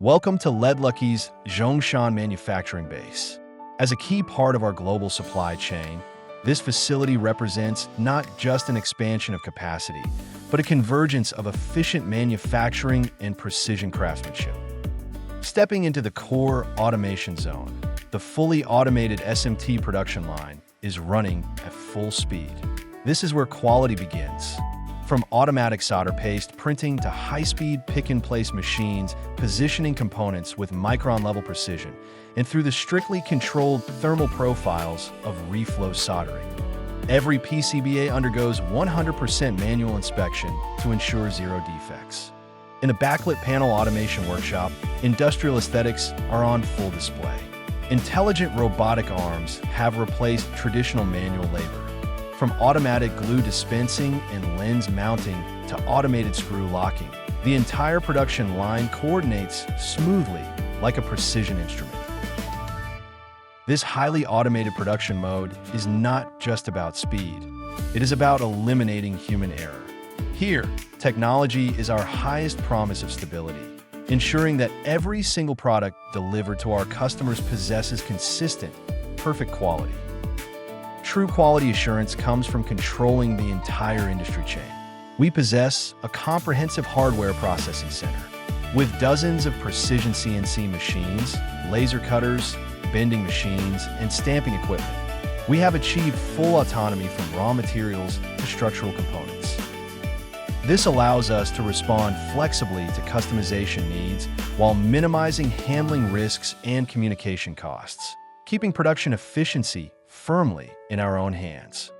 Welcome to LEDLUCKY's Zhongshan manufacturing base. As a key part of our global supply chain, this facility represents not just an expansion of capacity, but a convergence of efficient manufacturing and precision craftsmanship. Stepping into the core automation zone, the fully automated SMT production line is running at full speed. This is where quality begins. From automatic solder paste printing to high-speed pick-and-place machines positioning components with micron-level precision, and through the strictly controlled thermal profiles of reflow soldering. Every PCBA undergoes 100% manual inspection to ensure zero defects. In a backlit panel automation workshop, industrial aesthetics are on full display. Intelligent robotic arms have replaced traditional manual labor. From automatic glue dispensing and lens mounting to automated screw locking, the entire production line coordinates smoothly like a precision instrument. This highly automated production mode is not just about speed. It is about eliminating human error. Here, technology is our highest promise of stability, ensuring that every single product delivered to our customers possesses consistent, perfect quality. True quality assurance comes from controlling the entire industry chain. We possess a comprehensive hardware processing center with dozens of precision CNC machines, laser cutters, bending machines, and stamping equipment. We have achieved full autonomy from raw materials to structural components. This allows us to respond flexibly to customization needs while minimizing handling risks and communication costs, keeping production efficiency firmly in our own hands.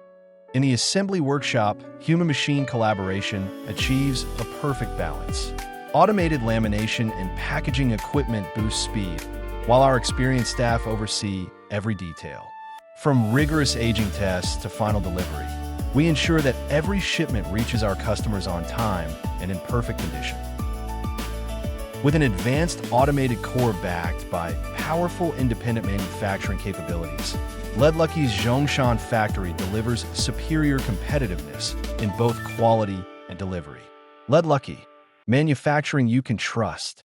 In the assembly workshop, human-machine collaboration achieves a perfect balance. Automated lamination and packaging equipment boost speed, while our experienced staff oversee every detail. From rigorous aging tests to final delivery, we ensure that every shipment reaches our customers on time and in perfect condition. With an advanced automated core backed by powerful independent manufacturing capabilities, LEDLUCKY's Zhongshan factory delivers superior competitiveness in both quality and delivery. LEDLUCKY, manufacturing you can trust.